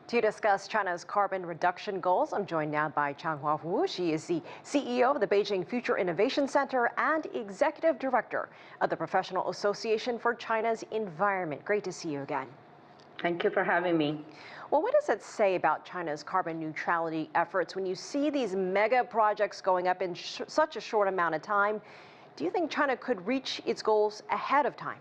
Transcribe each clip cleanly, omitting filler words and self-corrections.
To discuss China's carbon reduction goals, I'm joined now by Changhua Wu. She is the CEO of the Beijing Future Innovation Center and Executive Director of the Professional Association for China's Environment. Great to see you again. Thank you for having me. Well, what does it say about China's carbon neutrality efforts when you see these mega projects going up in such a short amount of time? Do you think China could reach its goals ahead of time?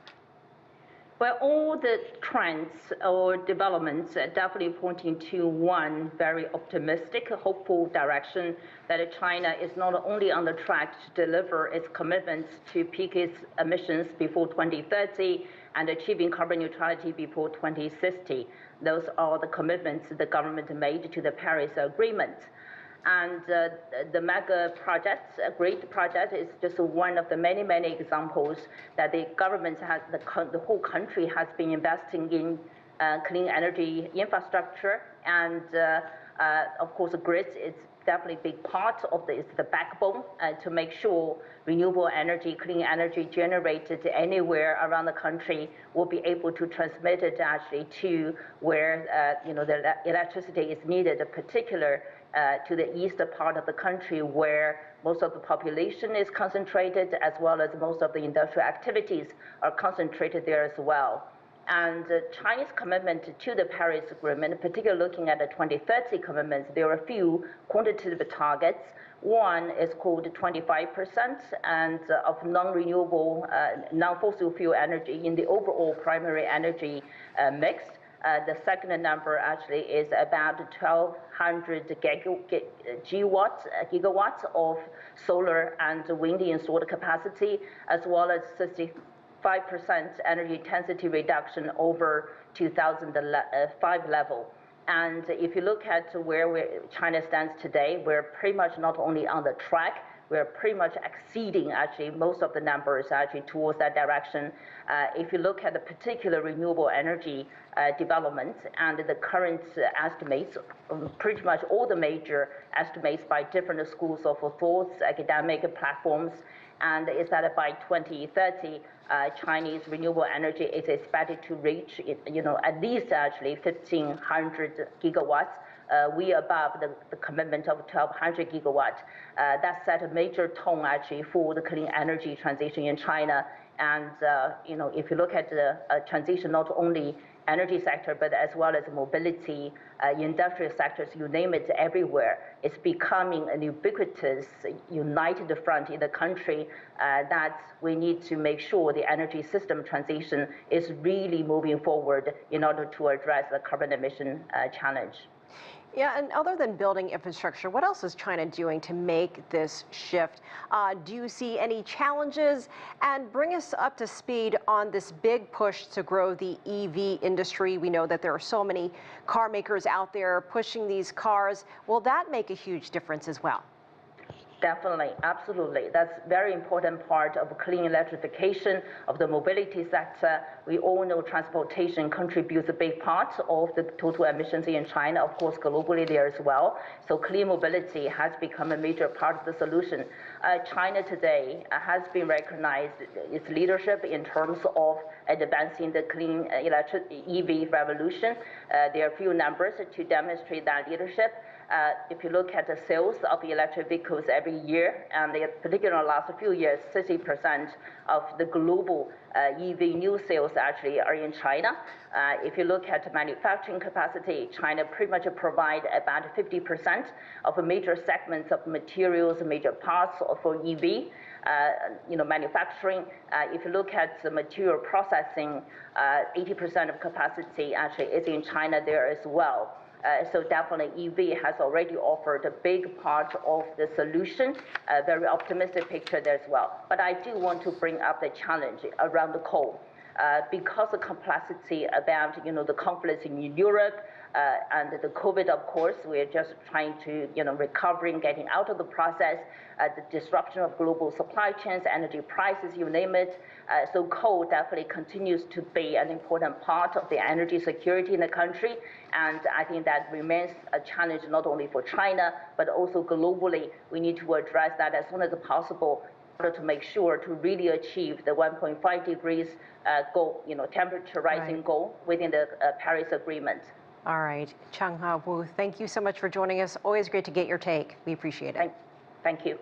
Well, all the trends or developments are definitely pointing to one very optimistic, hopeful direction that China is not only on the track to deliver its commitments to peak its emissions before 2030 and achieving carbon neutrality before 2060. Those are the commitments the government made to the Paris Agreement. And the mega projects, a great project, is just one of the many examples that the government has, the whole country has been investing in clean energy infrastructure. And of course, the grid is definitely a big part of it's the backbone to make sure renewable energy, clean energy generated anywhere around the country will be able to transmit it actually to where the electricity is needed, particularly to the eastern part of the country where most of the population is concentrated, as well as most of the industrial activities are concentrated there as well. And China's commitment to the Paris Agreement, particularly looking at the 2030 commitments, there are a few quantitative targets. One is called 25% and of non-renewable, non-fossil fuel energy in the overall primary energy mix. The second number actually is about 1,200 gigawatts of solar and wind installed capacity, as well as 65% energy intensity reduction over 2005 level. And if you look at where China stands today, we're pretty much not only on the track, we're pretty much exceeding actually most of the numbers actually towards that direction. If you look at the particular renewable energy development and the current estimates, pretty much all the major estimates by different schools of thoughts, academic platforms, and is that by 2030, Chinese renewable energy is expected to reach, at least actually 1,500 gigawatts. We above the commitment of 1,200 gigawatts. That set a major tone actually for the clean energy transition in China. And if you look at the transition, not only energy sector, but as well as mobility, industrial sectors, you name it, everywhere. It's becoming an ubiquitous, united front in the country that we need to make sure the energy system transition is really moving forward in order to address the carbon emission challenge. Yeah, and other than building infrastructure, what else is China doing to make this shift? Do you see any challenges? And bring us up to speed on this big push to grow the EV industry. We know that there are so many car makers out there pushing these cars. Will that make a huge difference as well? Definitely, absolutely. That's a very important part of clean electrification of the mobility sector. We all know transportation contributes a big part of the total emissions in China, of course, globally there as well. So clean mobility has become a major part of the solution. China today has been recognized its leadership in terms of advancing the clean electric EV revolution. There are a few numbers to demonstrate that leadership. If you look at the sales of electric vehicles every year, and particularly in the last few years, 60% of the global EV new sales actually are in China. If you look at manufacturing capacity, China pretty much provides about 50% of major segments of materials, major parts for EV. Manufacturing, if you look at the material processing, 80% of capacity actually is in China there as well. So definitely EV has already offered a big part of the solution, a very optimistic picture there as well. But I do want to bring up the challenge around the coal. Because of complexity about the conflicts in Europe and the COVID, of course, we're just trying to recovering, getting out of the process, the disruption of global supply chains, energy prices, you name it. So coal definitely continues to be an important part of the energy security in the country, and I think that remains a challenge not only for China but also globally. We need to address that as soon as possible to make sure to really achieve the 1.5 degrees goal, temperature rising goal within the Paris Agreement. All right, Changhua Wu, thank you so much for joining us. Always great to get your take. We appreciate it. Thank you.